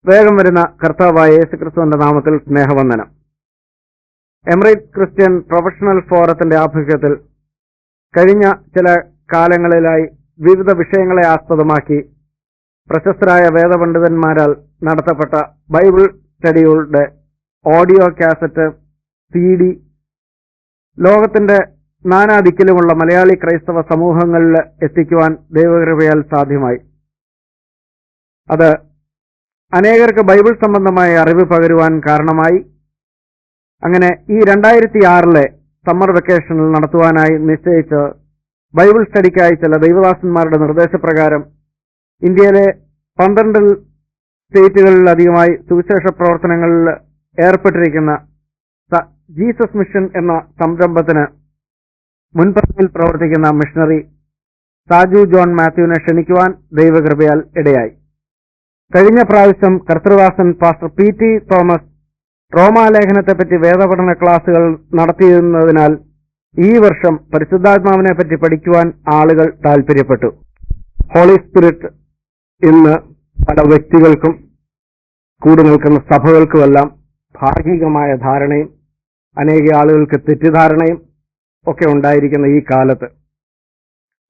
വേഗം വരുന്ന കർത്താവായ യേശുക്രിസ്തുവിന്റെ നാമത്തിൽ സ്നേഹവന്ദനം. എമിറേറ്റ്സ് ക്രിസ്ത്യൻ പ്രൊഫഷണൽ ഫോറത്തിന്റെ ആഭിമുഖ്യത്തിൽ കഴിഞ്ഞ ചില കാലങ്ങളിലായി വിവിധ വിഷയങ്ങളെ ആസ്പദമാക്കി പ്രശസ്തരായ വേദപണ്ഡിതന്മാരാൽ നടത്തപ്പെട്ട ബൈബിൾ സ്റ്റഡികളുടെ ഓഡിയോ കാസറ്റ്, CD ലോകത്തിന്റെ നാനാദിക്കിലുമുള്ള മലയാളി ക്രൈസ്തവ സമൂഹങ്ങളിൽ എത്തിക്കുവാൻ ദൈവകൃപയാൽ സാധ്യമായി. അത് അനേകർക്ക് ബൈബിൾ സംബന്ധമായ അറിവ് പകരുവാൻ കാരണമായി. അങ്ങനെ ഈ 2006 സമ്മർ വെക്കേഷനിൽ നടത്തുവാനായി നിശ്ചയിച്ച ബൈബിൾ സ്റ്റഡിക്കായി ചില ദൈവദാസന്മാരുടെ നിർദ്ദേശപ്രകാരം ഇന്ത്യയിലെ 12 സ്റ്റേറ്റുകളിലധികമായി സുവിശേഷ പ്രവർത്തനങ്ങളിൽ ഏർപ്പെട്ടിരിക്കുന്ന ജീസസ് മിഷൻ എന്ന സംരംഭത്തിന് മുൻപന്തിയിൽ പ്രവർത്തിക്കുന്ന മിഷണറി സാജു ജോൺ മാത്യുവിനെ ക്ഷണിക്കുവാൻ ദൈവകൃപയാൽ ഇടയായി. കഴിഞ്ഞ പ്രാവശ്യം കർത്തൃദാസൻ പാസ്റ്റർ PT തോമസ് റോമാലേഖനത്തെപ്പറ്റി വേദപഠന ക്ലാസുകൾ നടത്തിയിരുന്നതിനാൽ ഈ വർഷം പരിശുദ്ധാത്മാവിനെ പറ്റി പഠിക്കുവാൻ ആളുകൾ താൽപര്യപ്പെട്ടു. ഹോളി സ്പിരിറ്റ് ഇന്ന് പല വ്യക്തികൾക്കും കൂടി നിൽക്കുന്ന സഭകൾക്കുമെല്ലാം ഭാഗികമായ ധാരണയും അനേക ആളുകൾക്ക് തെറ്റിദ്ധാരണയും ഒക്കെ ഉണ്ടായിരിക്കുന്ന ഈ കാലത്ത്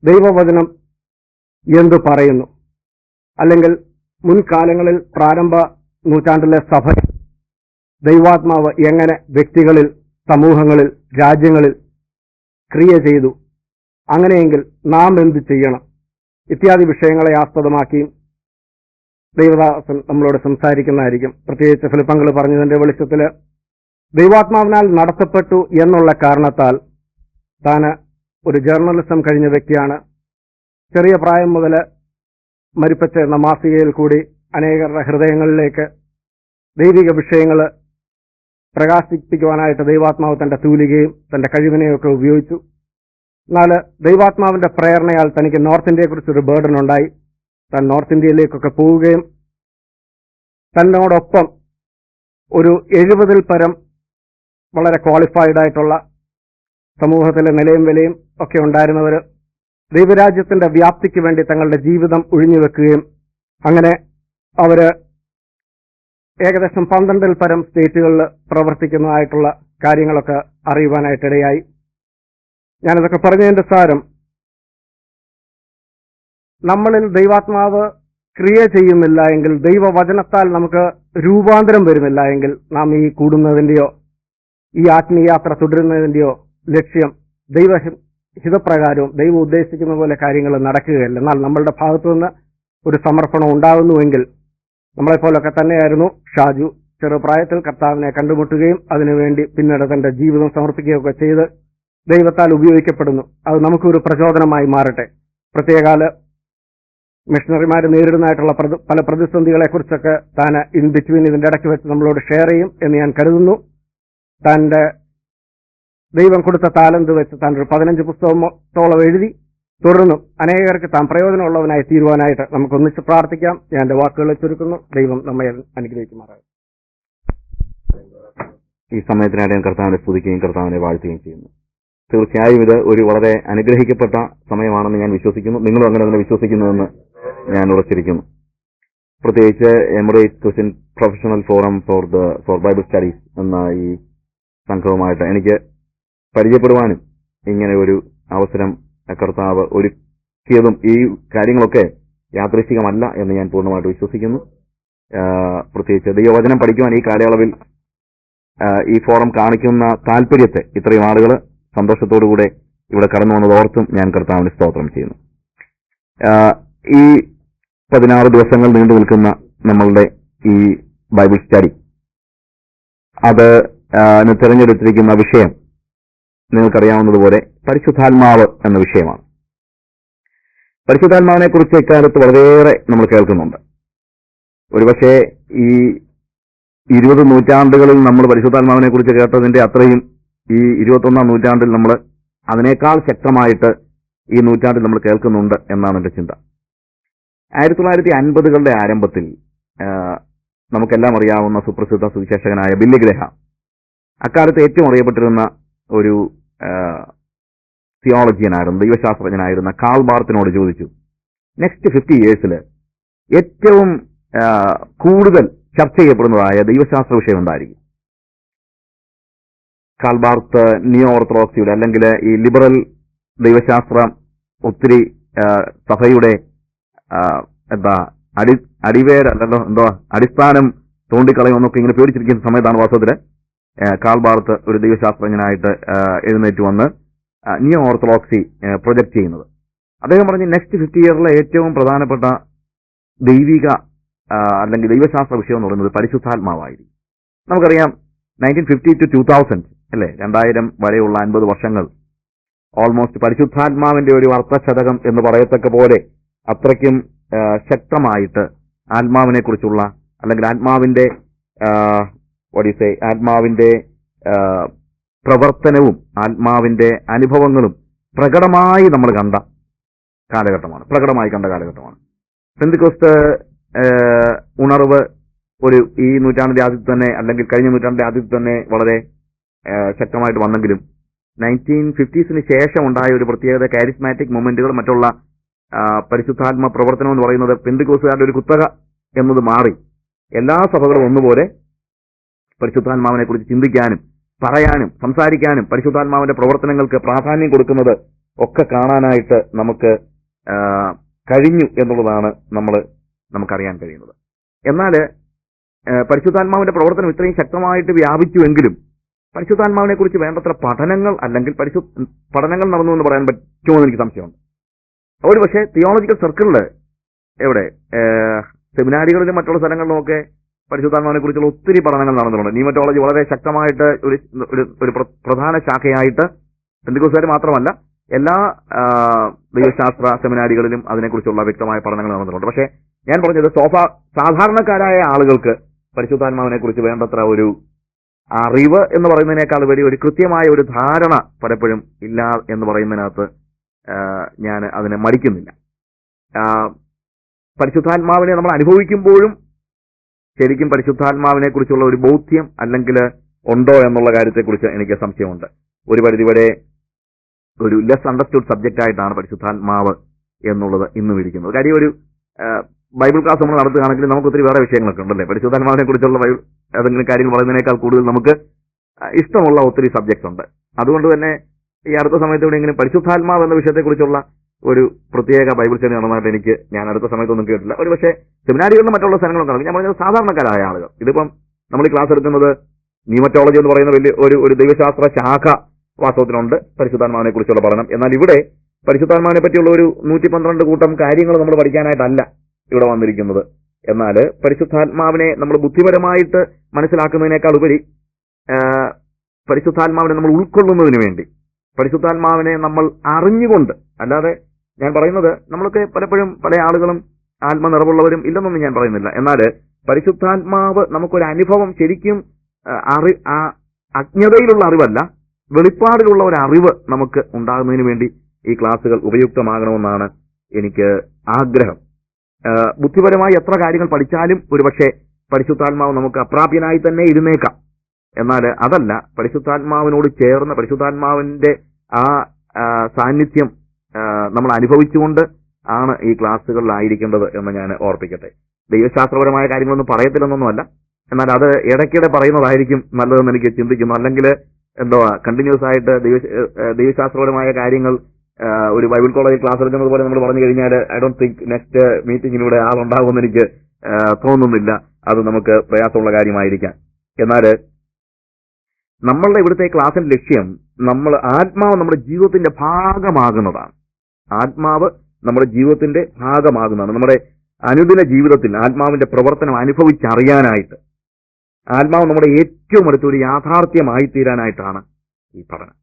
ദൈവവചനം എന്തു പറയുന്നു, അല്ലെങ്കിൽ മുൻകാലങ്ങളിൽ പ്രാരംഭ നൂറ്റാണ്ടിലെ സഭ ദൈവാത്മാവ് എങ്ങനെ വ്യക്തികളിൽ, സമൂഹങ്ങളിൽ, രാജ്യങ്ങളിൽ ക്രിയ ചെയ്തു, അങ്ങനെയെങ്കിൽ നാം എന്ത് ചെയ്യണം ഇത്യാദി വിഷയങ്ങളെ ആസ്പദമാക്കിയും ദൈവദാസൻ നമ്മളോട് സംസാരിക്കുന്നതായിരിക്കും. പ്രത്യേകിച്ച് ഫിലിപ്പങ്ങൾ പറഞ്ഞതിന്റെ വെളിച്ചത്തിൽ ദൈവാത്മാവിനാൽ നടത്തപ്പെട്ടു എന്നുള്ള കാരണത്താൽ താന് ഒരു ജേർണലിസം കഴിഞ്ഞ വ്യക്തിയാണ്. ചെറിയ പ്രായം മുതൽ മരിപ്പച്ച എന്ന മാസികയിൽ കൂടി അനേകരുടെ ഹൃദയങ്ങളിലേക്ക് ദൈവിക വിഷയങ്ങൾ പ്രകാശിപ്പിക്കുവാനായിട്ട് ദൈവാത്മാവ് തന്റെ തൂലികയും തന്റെ കഴിവിനെയൊക്കെ ഉപയോഗിച്ചു. എന്നാൽ ദൈവാത്മാവിന്റെ പ്രേരണയാൽ തനിക്ക് നോർത്ത് ഇന്ത്യയെക്കുറിച്ചൊരു ബേർഡൻ ഉണ്ടായി. താൻ നോർത്ത് ഇന്ത്യയിലേക്കൊക്കെ പോവുകയും തന്നോടൊപ്പം ഒരു 70 പരം വളരെ ക്വാളിഫൈഡ് ആയിട്ടുള്ള സമൂഹത്തിലെ നിലയും വിലയും ഒക്കെ ഉണ്ടായിരുന്നവർ ദൈവരാജ്യത്തിന്റെ വ്യാപ്തിക്ക് വേണ്ടി തങ്ങളുടെ ജീവിതം ഒഴിഞ്ഞുവെക്കുകയും അങ്ങനെ അവര് ഏകദേശം 12 പരം സ്റ്റേറ്റുകളിൽ പ്രവർത്തിക്കുന്നതായിട്ടുള്ള കാര്യങ്ങളൊക്കെ അറിയുവാനായിട്ടിടയായി. ഞാനിതൊക്കെ പറഞ്ഞതിന്റെ സാരം, നമ്മളിൽ ദൈവാത്മാവ് ക്രിയ ചെയ്യുന്നില്ല എങ്കിൽ, ദൈവവചനത്താൽ നമുക്ക് രൂപാന്തരം വരുന്നില്ല എങ്കിൽ, നാം ഈ കൂടുന്നതിന്റെയോ ഈ ആത്മീയാത്ര തുടരുന്നതിന്റെയോ ലക്ഷ്യം ദൈവഹിതപ്രകാരവും ദൈവം ഉദ്ദേശിക്കുന്ന പോലെ കാര്യങ്ങൾ നടക്കുകയല്ല. എന്നാൽ നമ്മളുടെ ഭാഗത്തുനിന്ന് ഒരു സമർപ്പണം ഉണ്ടാകുന്നുവെങ്കിൽ, നമ്മളെപ്പോലൊക്കെ തന്നെയായിരുന്നു ഷാജു. ചെറുപ്രായത്തിൽ കർത്താവിനെ കണ്ടുമുട്ടുകയും അതിനുവേണ്ടി പിന്നീട് തന്റെ ജീവിതം സമർപ്പിക്കുകയൊക്കെ ചെയ്ത് ദൈവത്താൽ ഉപയോഗിക്കപ്പെടുന്നു. അത് നമുക്കൊരു പ്രചോദനമായി മാറട്ടെ. പ്രത്യേകാല മിഷണറിമാർ നേരിടുന്നതായിട്ടുള്ള പല പ്രതിസന്ധികളെക്കുറിച്ചൊക്കെ താൻ ഇൻ ബിറ്റ്വീൻ ഇതിന്റെ ഇടയ്ക്ക് വെച്ച് നമ്മളോട് ഷെയർ ചെയ്യും എന്ന് ഞാൻ കരുതുന്നു. തന്റെ ദൈവം കൊടുത്ത താലന്ത് വെച്ച് താൻ ഒരു 15 പുസ്തകത്തോളം എഴുതി തുടർന്നും അനേകർക്ക് താൻ പ്രയോജനമുള്ളവനായി തീരുവാനായിട്ട് നമുക്ക് ഒന്നിച്ച് പ്രാർത്ഥിക്കാം. ഞാൻ എന്റെ വാക്കുകളെ ചുരുക്കുന്നു. ദൈവം നമ്മെ അനുഗ്രഹിക്കുമാറാകും. ഈ സമയത്തിനായിട്ട് ഞാൻ കർത്താവിനെ സ്തുതിക്കുകയും കർത്താവിനെ വാഴ്ത്തുകയും ചെയ്യുന്നു. തീർച്ചയായും ഇത് ഒരു വളരെ അനുഗ്രഹിക്കപ്പെട്ട സമയമാണെന്ന് ഞാൻ വിശ്വസിക്കുന്നു. നിങ്ങളും അങ്ങനെ തന്നെ വിശ്വസിക്കുന്നുവെന്ന് ഞാൻ ഉറച്ചിരിക്കുന്നു. പ്രത്യേകിച്ച് Emirates Christian professional forum four Bible studies എന്ന ഈ സംഘവുമായിട്ട് എനിക്ക് പരിചയപ്പെടുവാനും ഇങ്ങനെ ഒരു അവസരം കർത്താവ് ഒരുക്കിയതും ഈ കാര്യങ്ങളൊക്കെ യാദൃശ്ചികമല്ല എന്ന് ഞാൻ പൂർണ്ണമായിട്ട് വിശ്വസിക്കുന്നു. പ്രത്യേകിച്ച് ദൈവവചനം പഠിക്കുവാൻ ഈ കാലയളവിൽ ഈ ഫോറം കാണിക്കുന്ന താല്പര്യത്തെ ഇത്രയും ആളുകൾ സന്തോഷത്തോടുകൂടെ ഇവിടെ കടന്നു വന്നത് ഓർത്തും ഞാൻ കർത്താവിന് സ്തോത്രം ചെയ്യുന്നു. ഈ 16 ദിവസങ്ങൾ നീണ്ടു നിൽക്കുന്ന നമ്മളുടെ ഈ ബൈബിൾ സ്റ്റഡി, അത് തിരഞ്ഞെടുത്തിരിക്കുന്ന വിഷയം നിങ്ങൾക്കറിയാവുന്നതുപോലെ പരിശുദ്ധാത്മാവ് എന്ന വിഷയമാണ്. പരിശുദ്ധാത്മാവിനെ കുറിച്ച് ഇക്കാലത്ത് വളരെയേറെ നമ്മൾ കേൾക്കുന്നുണ്ട്. ഒരുപക്ഷെ ഈ 20 നൂറ്റാണ്ടുകളിൽ നമ്മൾ പരിശുദ്ധാത്മാവിനെ കുറിച്ച് കേട്ടതിന്റെ അത്രയും ഈ 21ാം നൂറ്റാണ്ടിൽ നമ്മൾ അതിനേക്കാൾ ശക്തമായിട്ട് ഈ നൂറ്റാണ്ടിൽ നമ്മൾ കേൾക്കുന്നുണ്ട് എന്നാണ് എന്റെ ചിന്ത. 1950കളുടെ ആരംഭത്തിൽ നമുക്കെല്ലാം അറിയാവുന്ന സുപ്രസിദ്ധ സുവിശേഷകനായ ബില്ലി ഗ്രഹാം അക്കാലത്ത് ഏറ്റവും അറിയപ്പെട്ടിരുന്ന ഒരു തിയോളജിയനായിരുന്നു, ദൈവശാസ്ത്രജ്ഞനായിരുന്ന കാൾ ബാർത്തിനോട് ചോദിച്ചു, നെക്സ്റ്റ് 50 ഇയേഴ്സിൽ ഏറ്റവും കൂടുതൽ ചർച്ച ചെയ്യപ്പെടുന്നതായ ദൈവശാസ്ത്ര വിഷയം ഉണ്ടായിരിക്കും. കാൽബാർത്ത് നിയോ ഓർത്തഡോക്സിയുടെ അല്ലെങ്കിൽ ഈ ലിബറൽ ദൈവശാസ്ത്രം ഒത്തിരി സഭയുടെ അടിവേരല്ലോ അടിസ്ഥാനം തോണ്ടിക്കളയുമെന്നൊക്കെ ഇങ്ങനെ പേടിച്ചിരിക്കുന്ന സമയത്താണ് വാസ്തവത്തിൽ കാൽബാർത്ത് ഒരു ദൈവശാസ്ത്രജ്ഞനായിട്ട് എഴുന്നേറ്റ് വന്ന് നിയോ ഓർത്തഡോക്സി പ്രൊജക്ട് ചെയ്യുന്നത്. അദ്ദേഹം പറഞ്ഞ് നെക്സ്റ്റ് 50 ഇയറിലെ ഏറ്റവും പ്രധാനപ്പെട്ട ദൈവിക അല്ലെങ്കിൽ ദൈവശാസ്ത്ര വിഷയം എന്ന് പറയുന്നത് പരിശുദ്ധാത്മാവായിരിക്കും. നമുക്കറിയാം 1950 to 2000 അല്ലെ 2000 വരെയുള്ള 50 വർഷങ്ങൾ ഓൾമോസ്റ്റ് പരിശുദ്ധാത്മാവിന്റെ ഒരു അർത്ഥശതകം എന്ന് പറയത്തക്ക പോലെ അത്രയ്ക്കും ശക്തമായിട്ട് ആത്മാവിനെ കുറിച്ചുള്ള അല്ലെങ്കിൽ ആത്മാവിന്റെ ആത്മാവിന്റെ പ്രവർത്തനവും ആത്മാവിന്റെ അനുഭവങ്ങളും പ്രകടമായി നമ്മൾ കണ്ട കാലഘട്ടമാണ്. പെന്തക്കോസ്ത് ഉണർവ് ഈ നൂറ്റാണ്ടിന്റെ ആദ്യത്തിൽ തന്നെ അല്ലെങ്കിൽ കഴിഞ്ഞ നൂറ്റാണ്ടിന്റെ ആദ്യത്തിൽ തന്നെ വളരെ ശക്തമായിട്ട് വന്നെങ്കിലും 1950s ശേഷം ഉണ്ടായ ഒരു പ്രത്യേകത കാരിസ്മാറ്റിക് മൊമെന്റുകൾ മറ്റുള്ള പരിശുദ്ധാത്മ പ്രവർത്തനം എന്ന് പറയുന്നത് പെന്തക്കോസ്തുകാരുടെ ഒരു കുത്തക എന്നത് മാറി എല്ലാ സഭകളും ഒന്നുപോലെ പരിശുദ്ധാത്മാവിനെ കുറിച്ച് ചിന്തിക്കാനും പറയാനും സംസാരിക്കാനും പരിശുദ്ധാത്മാവിന്റെ പ്രവർത്തനങ്ങൾക്ക് പ്രാധാന്യം കൊടുക്കുന്നത് ഒക്കെ കാണാനായിട്ട് നമുക്ക് കഴിഞ്ഞു എന്നുള്ളതാണ് നമുക്കറിയാൻ കഴിയുന്നത്. എന്നാൽ പരിശുദ്ധാത്മാവിന്റെ പ്രവർത്തനം ഇത്രയും ശക്തമായിട്ട് വ്യാപിച്ചുവെങ്കിലും പരിശുദ്ധാത്മാവിനെ കുറിച്ച് വേണ്ടത്ര പഠനങ്ങൾ അല്ലെങ്കിൽ പഠനങ്ങൾ നടന്നു എന്ന് പറയാൻ പറ്റുമോ എന്ന് എനിക്ക് സംശയമുണ്ട്. ഒരു പക്ഷേ തിയോളജിക്കൽ സർക്കിളിൽ സെമിനാരികളിലും മറ്റുള്ള സ്ഥലങ്ങളിലുമൊക്കെ പരിശുദ്ധാത്മാവിനെ കുറിച്ചുള്ള ഒത്തിരി പഠനങ്ങൾ നടന്നിട്ടുണ്ട്. ന്യൂമറ്റോളജി വളരെ ശക്തമായിട്ട് ഒരു പ്രധാന ശാഖയായിട്ട് പെന്തക്കോസ്തുകാർ മാത്രമല്ല എല്ലാ ദൈവശാസ്ത്ര സെമിനാരികളിലും അതിനെക്കുറിച്ചുള്ള വ്യക്തമായ പഠനങ്ങൾ നടന്നിട്ടുണ്ട്. പക്ഷേ ഞാൻ പറഞ്ഞത് സാധാരണക്കാരായ ആളുകൾക്ക് പരിശുദ്ധാത്മാവിനെ കുറിച്ച് വേണ്ടത്ര ഒരു അറിവ് എന്ന് പറയുന്നതിനേക്കാൾ ഉപരി ഒരു കൃത്യമായ ഒരു ധാരണ പലപ്പോഴും ഇല്ല എന്ന് പറയുന്നതിനകത്ത് ഞാൻ അതിനെ മടിക്കുന്നില്ല. പരിശുദ്ധാത്മാവിനെ നമ്മൾ അനുഭവിക്കുമ്പോഴും ശരിക്കും പരിശുദ്ധാത്മാവിനെ കുറിച്ചുള്ള ഒരു ബോധ്യം അല്ലെങ്കിൽ ഉണ്ടോ എന്നുള്ള കാര്യത്തെക്കുറിച്ച് എനിക്ക് സംശയമുണ്ട്. ഒരു പരിധിവരെ ഒരു ലെസ് അണ്ടർസ്റ്റുഡ് സബ്ജക്റ്റ് ആയിട്ടാണ് പരിശുദ്ധാത്മാവ് എന്നുള്ളത് ഇന്നും ഇരിക്കുന്നത്. കാര്യം ഒരു ബൈബിൾ ക്ലാസ് നമ്മൾ നടത്തുകയാണെങ്കിൽ നമുക്ക് ഒത്തിരി വേറെ വിഷയങ്ങളൊക്കെ ഉണ്ടല്ലേ. പരിശുദ്ധാത്മാവിനെ കുറിച്ചുള്ള ഏതെങ്കിലും കാര്യങ്ങൾ പറയുന്നതിനേക്കാൾ കൂടുതൽ നമുക്ക് ഇഷ്ടമുള്ള ഒത്തിരി സബ്ജക്ട്സ് ഉണ്ട്. അതുകൊണ്ട് തന്നെ ഈ അടുത്ത സമയത്ത് എവിടെയെങ്കിലും പരിശുദ്ധാത്മാവ് എന്ന വിഷയത്തെക്കുറിച്ചുള്ള ഒരു പ്രത്യേക ബൈബിൾ സ്റ്റഡി നടന്നതായിട്ട് ഞാൻ അടുത്ത സമയത്തൊന്നും കേട്ടില്ല. ഒരു പക്ഷേ സെമിനാരികളിലും മറ്റുള്ള സ്ഥലങ്ങളൊക്കെ നടക്കും. ഞാൻ പറഞ്ഞത് സാധാരണക്കാരായ ആളുകൾ. ഇതിപ്പം നമ്മൾ ഈ ക്ലാസ് എടുക്കുന്നത് ന്യൂമറ്റോളജി എന്ന് പറയുന്ന വലിയ ഒരു ദൈവശാസ്ത്ര ശാഖ വാസ്തവത്തിനുണ്ട് പരിശുദ്ധാത്മാവിനെ കുറിച്ചുള്ള പഠനം. എന്നാൽ ഇവിടെ പരിശുദ്ധാത്മാവിനെ പറ്റിയുള്ള ഒരു 112 കൂട്ടം കാര്യങ്ങൾ നമ്മൾ പഠിക്കാനായിട്ടല്ല ഇവിടെ വന്നിരിക്കുന്നത്. എന്നാൽ പരിശുദ്ധാത്മാവിനെ നമ്മൾ ബുദ്ധിപരമായിട്ട് മനസ്സിലാക്കുന്നതിനേക്കാൾ ഉപരി പരിശുദ്ധാത്മാവിനെ നമ്മൾ ഉൾക്കൊള്ളുന്നതിന് വേണ്ടി പരിശുദ്ധാത്മാവിനെ നമ്മൾ അറിഞ്ഞുകൊണ്ട്, അല്ലാതെ ഞാൻ പറയുന്നത് നമ്മളൊക്കെ പലപ്പോഴും പല ആളുകളും ആത്മനിറവുള്ളവരും ഇല്ലെന്നൊന്നും ഞാൻ പറയുന്നില്ല. എന്നാൽ പരിശുദ്ധാത്മാവ് നമുക്കൊരു അനുഭവം ശരിക്കും അജ്ഞതയിലുള്ള അറിവല്ല, വെളിപ്പാടിലുള്ള ഒരു അറിവ് നമുക്ക് ഉണ്ടാകുന്നതിന് വേണ്ടി ഈ ക്ലാസുകൾ ഉപയുക്തമാകണമെന്നാണ് എനിക്ക് ആഗ്രഹം. ബുദ്ധിപരമായി എത്ര കാര്യങ്ങൾ പഠിച്ചാലും ഒരുപക്ഷെ പരിശുദ്ധാത്മാവ് നമുക്ക് അപ്രാപ്യനായി തന്നെ ഇരുന്നേക്കാം. എന്നാൽ അതല്ല, പരിശുദ്ധാത്മാവിനോട് ചേർന്ന് പരിശുദ്ധാത്മാവിന്റെ ആ സാന്നിധ്യം നമ്മൾ അനുഭവിച്ചുകൊണ്ട് ആണ് ഈ ക്ലാസ്സുകളിലായിരിക്കേണ്ടത് എന്ന് ഞാൻ ഓർപ്പിക്കട്ടെ. ദൈവശാസ്ത്രപരമായ കാര്യങ്ങളൊന്നും പറയത്തില്ലെന്നൊന്നുമല്ല, എന്നാൽ അത് ഇടയ്ക്കിടെ പറയുന്നതായിരിക്കും നല്ലതെന്ന് എനിക്ക് ചിന്തിക്കുന്നു. അല്ലെങ്കിൽ കണ്ടിന്യൂസ് ആയിട്ട് ദൈവശാസ്ത്രപരമായ കാര്യങ്ങൾ ഒരു ബൈബിൾ കോളേജിൽ ക്ലാസ് എടുക്കുന്നത് പോലെ നമ്മൾ പറഞ്ഞു കഴിഞ്ഞാൽ ഐ ഡോണ്ട് തിങ്ക് നെക്സ്റ്റ് മീറ്റിംഗിലൂടെ ആളുണ്ടാകുമെന്ന് എനിക്ക് തോന്നുന്നില്ല. അത് നമുക്ക് പ്രയാസമുള്ള കാര്യമായിരിക്കാം. എന്നാൽ നമ്മളുടെ ഇവിടുത്തെ ക്ലാസിന്റെ ലക്ഷ്യം ആത്മാവ് നമ്മുടെ ജീവിതത്തിന്റെ ഭാഗമാകുന്നതാണ്. ആത്മാവ് നമ്മുടെ ജീവിതത്തിന്റെ ഭാഗമാകുന്നതാണ്. നമ്മുടെ അനുദിന ജീവിതത്തിൽ ആത്മാവിന്റെ പ്രവർത്തനം അനുഭവിച്ചറിയാനായിട്ട്, ആത്മാവ് നമ്മുടെ ഏറ്റവും അടുത്തൊരു യാഥാർത്ഥ്യമായി തീരാനായിട്ടാണ് ഈ പഠനം.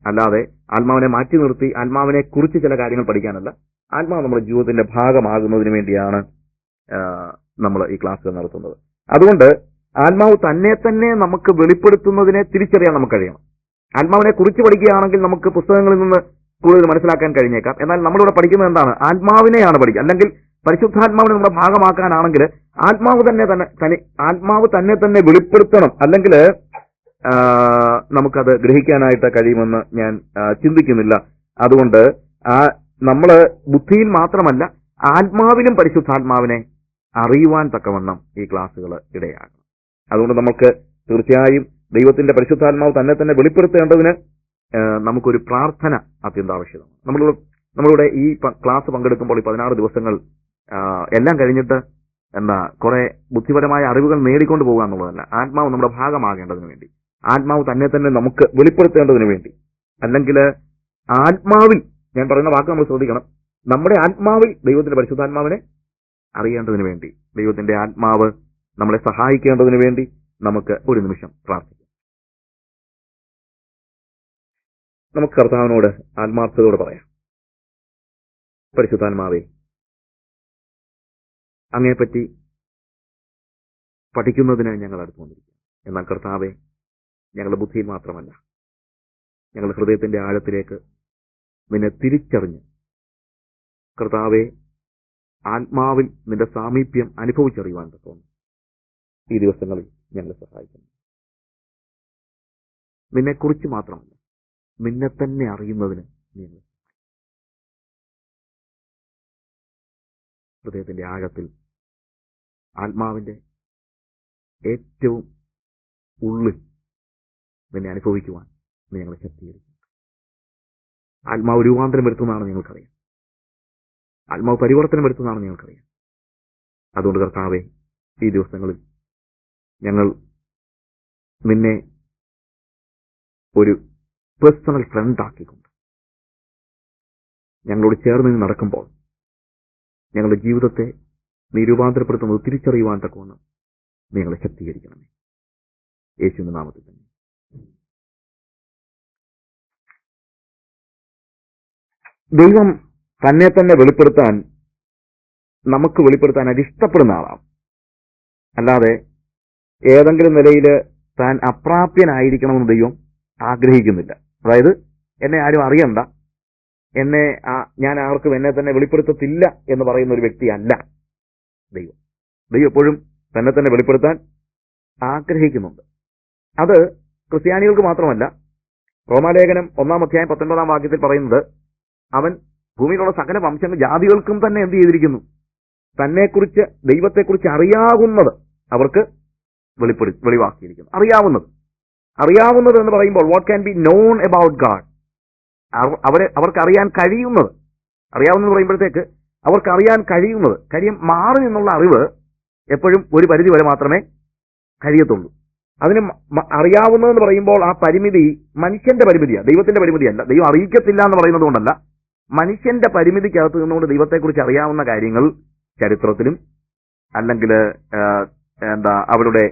അല്ലാതെ ആത്മാവിനെ മാറ്റി നിർത്തി ആത്മാവിനെ കുറിച്ച് ചില കാര്യങ്ങൾ പഠിക്കാനല്ല, ആത്മാവ് നമ്മുടെ ജീവിതത്തിന്റെ ഭാഗമാകുന്നതിന് വേണ്ടിയാണ് നമ്മൾ ഈ ക്ലാസ്സുകൾ നടത്തുന്നത്. അതുകൊണ്ട് ആത്മാവ് തന്നെ നമുക്ക് വെളിപ്പെടുത്തുന്നതിനെ തിരിച്ചറിയാൻ നമുക്ക് കഴിയണം. ആത്മാവിനെ കുറിച്ച് പഠിക്കുകയാണെങ്കിൽ നമുക്ക് പുസ്തകങ്ങളിൽ നിന്ന് കൂടുതൽ മനസ്സിലാക്കാൻ കഴിഞ്ഞേക്കാം. എന്നാൽ നമ്മളിവിടെ പഠിക്കുന്നത് എന്താണ്? ആത്മാവിനെയാണ് പഠിക്കുക. അല്ലെങ്കിൽ പരിശുദ്ധാത്മാവിനെ നമ്മുടെ ഭാഗമാക്കാനാണെങ്കിൽ ആത്മാവ് തന്നെ വെളിപ്പെടുത്തണം. അല്ലെങ്കിൽ നമുക്കത് ഗ്രഹിക്കാനായിട്ട് കഴിയുമെന്ന് ഞാൻ ചിന്തിക്കുന്നില്ല. അതുകൊണ്ട് നമ്മള് ബുദ്ധിയിൽ മാത്രമല്ല ആത്മാവിലും പരിശുദ്ധാത്മാവിനെ അറിയുവാൻ തക്കവണ്ണം ഈ ക്ലാസ്സുകൾ ഇടയാകണം. അതുകൊണ്ട് നമുക്ക് തീർച്ചയായും ദൈവത്തിന്റെ പരിശുദ്ധാത്മാവ് തന്നെ വെളിപ്പെടുത്തേണ്ടതിന് നമുക്കൊരു പ്രാർത്ഥന അത്യന്താപേക്ഷിതമാണ്. നമ്മളിവിടെ ഈ ക്ലാസ് പങ്കെടുക്കുമ്പോൾ ഈ 16 ദിവസങ്ങൾ എല്ലാം കഴിഞ്ഞിട്ട് കുറെ ബുദ്ധിപരമായ അറിവുകൾ നേടിക്കൊണ്ട് പോകുക എന്നുള്ളതല്ല. ആത്മാവ് നമ്മുടെ ഭാഗമാകേണ്ടതിന് വേണ്ടി, ആത്മാവ് തന്നെ നമുക്ക് വെളിപ്പെടുത്തേണ്ടതിന് വേണ്ടി, അല്ലെങ്കിൽ ആത്മാവിൽ, ഞാൻ പറയുന്ന വാക്ക് നമ്മൾ ശ്രദ്ധിക്കണം, നമ്മുടെ ആത്മാവിൽ ദൈവത്തിന്റെ പരിശുദ്ധാത്മാവിനെ അറിയേണ്ടതിന് വേണ്ടി, ദൈവത്തിന്റെ ആത്മാവ് നമ്മളെ സഹായിക്കേണ്ടതിന് വേണ്ടി നമുക്ക് ഒരു നിമിഷം പ്രാർത്ഥിക്കാം. നമുക്ക് കർത്താവിനോട് ആത്മാർത്ഥതയോടെ പറയാം, പരിശുദ്ധാത്മാവേ, അങ്ങയെപ്പറ്റി പഠിക്കുന്നതിന് ഞങ്ങൾ അടുത്ത് വന്നിരിക്കും. എന്നാൽ കർത്താവെ, ഞങ്ങളുടെ ബുദ്ധിയിൽ മാത്രമല്ല, ഞങ്ങളുടെ ഹൃദയത്തിന്റെ ആഴത്തിലേക്ക് നിന്നെ തിരിച്ചറിഞ്ഞ് കർത്താവെ, ആത്മാവിൽ നിന്റെ സാമീപ്യം അനുഭവിച്ചറിയുവാൻ തോന്നുന്നു ഈ ദിവസങ്ങളിൽ ഞങ്ങളെ സഹായിക്കുന്നു. നിന്നെക്കുറിച്ച് മാത്രമല്ല, നിന്നെ തന്നെ അറിയുന്നതിന് ഞങ്ങൾ ഹൃദയത്തിന്റെ ആഴത്തിൽ ആത്മാവിന്റെ ഏറ്റവും ഉള്ളിൽ നിന്നെ അനുഭവിക്കുവാൻ നീ ഞങ്ങളെ ശക്തീകരിക്കും. ആത്മാവ് രൂപാന്തരം വരുത്തുന്നതാണ് ഞങ്ങൾക്കറിയാം, ആത്മാവ് പരിവർത്തനം വരുത്തുന്നതാണ് ഞങ്ങൾക്കറിയാം. അതുകൊണ്ട് കർത്താവെ, ഈ ദിവസങ്ങളിൽ ഞങ്ങൾ നിന്നെ ഒരു പേഴ്സണൽ ഫ്രണ്ടാക്കിക്കൊണ്ട് ഞങ്ങളോട് ചേർന്ന് നടക്കുമ്പോൾ ഞങ്ങളുടെ ജീവിതത്തെ നീ രൂപാന്തരപ്പെടുത്തുന്നത് തിരിച്ചറിയുവാൻ തക്കവണ്ണം നിങ്ങളെ ശക്തീകരിക്കണമേ. യേശുവിന്റെ നാമത്തിൽ തന്നെ. ദൈവം തന്നെ വെളിപ്പെടുത്താൻ, നമുക്ക് വെളിപ്പെടുത്താൻ അത് ഇഷ്ടപ്പെടുന്ന ആളാണ്. അല്ലാതെ ഏതെങ്കിലും നിലയിൽ താൻ അപ്രാപ്യനായിരിക്കണമെന്ന് ദൈവം ആഗ്രഹിക്കുന്നില്ല. അതായത് എന്നെ ആരും അറിയണ്ട, ഞാൻ ആർക്കും എന്നെ തന്നെ വെളിപ്പെടുത്തത്തില്ല എന്ന് പറയുന്ന ഒരു വ്യക്തിയല്ല ദൈവം. ദൈവം എപ്പോഴും തന്നെ വെളിപ്പെടുത്താൻ ആഗ്രഹിക്കുന്നുണ്ട്. അത് ക്രിസ്ത്യാനികൾക്ക് മാത്രമല്ല. റോമാലേഖനം 1-ാം അധ്യായം 19-ാം വാക്യത്തിൽ പറയുന്നത്, അവൻ ഭൂമിയിലുള്ള സകല വംശങ്ങൾ ജാതികൾക്കും തന്നെ എന്ത് ചെയ്തിരിക്കുന്നു, തന്നെക്കുറിച്ച് ദൈവത്തെക്കുറിച്ച് അറിയാവുന്നത് അവർക്ക് വെളിവാക്കിയിരിക്കുന്നു. അറിയാവുന്നത് എന്ന് പറയുമ്പോൾ what can be known about God, അവർക്ക് അറിയാൻ കഴിയുന്നത്. അറിയാവുന്നത് പറയുമ്പോഴത്തേക്ക് അവർക്ക് അറിയാൻ കഴിയുന്നത്, കാര്യം മാറി നിന്നുള്ള അറിവ് എപ്പോഴും ഒരു പരിധി വരെ മാത്രമേ കഴിയത്തുള്ളൂ. അതിന് അറിയാവുന്നതെന്ന് പറയുമ്പോൾ ആ പരിമിതി മനുഷ്യന്റെ പരിമിതിയാണ്, ദൈവത്തിന്റെ പരിമിതിയല്ല. ദൈവം അറിയിക്കത്തില്ല എന്ന് പറയുന്നത് കൊണ്ടല്ല, മനുഷ്യന്റെ പരിമിതിക്കകത്ത് നിന്നുകൊണ്ട് ദൈവത്തെക്കുറിച്ച് അറിയാവുന്ന കാര്യങ്ങൾ ചരിത്രത്തിലും അല്ലെങ്കിൽ അവരുടെ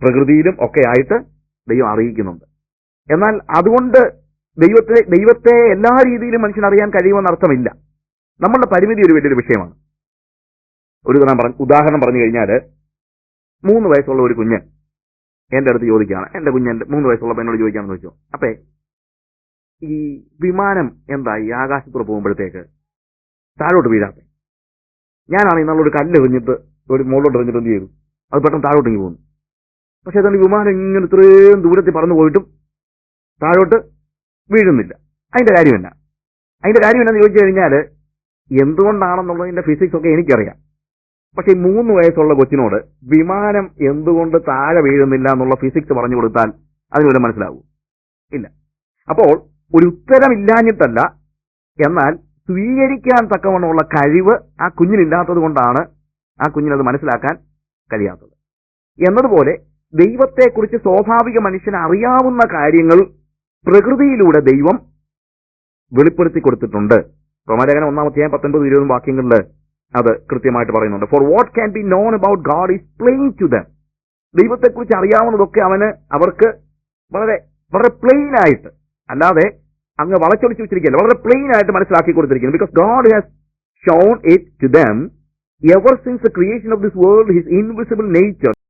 പ്രകൃതിയിലും ഒക്കെ ആയിട്ട് ദൈവം അറിയിക്കുന്നുണ്ട്. എന്നാൽ അതുകൊണ്ട് ദൈവത്തെ എല്ലാ രീതിയിലും മനുഷ്യൻ അറിയാൻ കഴിയുമെന്ന് അർത്ഥമില്ല. നമ്മളുടെ പരിമിതി ഒരു വലിയൊരു വിഷയമാണ്. ഒരു ഉദാഹരണം പറഞ്ഞു കഴിഞ്ഞാൽ, 3 വയസ്സുള്ള ഒരു കുഞ്ഞ് എന്റെ അടുത്ത് ചോദിക്കുകയാണ്, എന്റെ കുഞ്ഞ് 3 വയസ്സുള്ളപ്പോൾ എന്നോട് ചോദിക്കാമെന്ന് ചോദിച്ചു, അപ്പേ ഈ വിമാനം എന്തായി ആകാശത്തൂടെ പോകുമ്പോഴത്തേക്ക് താഴോട്ട് വീഴാത്തെ? ഞാനാണെങ്കിൽ നല്ലൊരു കല്ല് എറിഞ്ഞിട്ട് ഒരു മുകളിലോട്ട് എറിഞ്ഞിട്ട് എന്ത് ചെയ്തു, അത് പെട്ടെന്ന് താഴോട്ടേക്ക് പോകുന്നു. പക്ഷെ അതുകൊണ്ട് വിമാനം ഇങ്ങനെ ഇത്രയും ദൂരത്തിൽ പറന്നു പോയിട്ടും താഴോട്ട് വീഴുന്നില്ല. അതിന്റെ കാര്യം എന്നാന്ന് ചോദിച്ചു കഴിഞ്ഞാൽ, എന്തുകൊണ്ടാണെന്നുള്ളതിന്റെ ഫിസിക്സ് ഒക്കെ എനിക്കറിയാം. പക്ഷെ 3 വയസ്സുള്ള കൊച്ചിനോട് വിമാനം എന്തുകൊണ്ട് താഴെ വീഴുന്നില്ല എന്നുള്ള ഫിസിക്സ് പറഞ്ഞു കൊടുത്താൽ അതിന് മനസ്സിലാവൂ? ഇല്ല. അപ്പോൾ ഒരു ഉത്തരമില്ലാഞ്ഞിട്ടല്ല, എന്നാൽ സ്വീകരിക്കാൻ തക്കവണ്ണമുള്ള കഴിവ് ആ കുഞ്ഞിനില്ലാത്തത് കൊണ്ടാണ് ആ കുഞ്ഞിനത് മനസ്സിലാക്കാൻ കഴിയാത്തത്. എന്നതുപോലെ ദൈവത്തെക്കുറിച്ച് സ്വാഭാവിക മനുഷ്യന് അറിയാവുന്ന കാര്യങ്ങൾ പ്രകൃതിയിലൂടെ ദൈവം വെളിപ്പെടുത്തി കൊടുത്തിട്ടുണ്ട്. റോമാലേഖനം 1-ാം അധ്യായം 19-20 വാക്യങ്ങളിൽ അത് കൃത്യമായിട്ട് പറയുന്നുണ്ട്. For what can be known about God is plain to them. ദൈവത്തെക്കുറിച്ച് അറിയാവുന്നതൊക്കെ അവർക്ക് വളരെ വളരെ പ്ലെയിൻ ആയിട്ട്, അല്ലാതെ അങ്ങ് വളച്ചൊടിച്ചു വെച്ചിരിക്കുകയല്ല, വളരെ പ്ലെയിൻ ആയിട്ട് മനസ്സിലാക്കി കൊടുത്തിരിക്കുന്നു. Because God has shown it to them ever since the creation of this world his invisible nature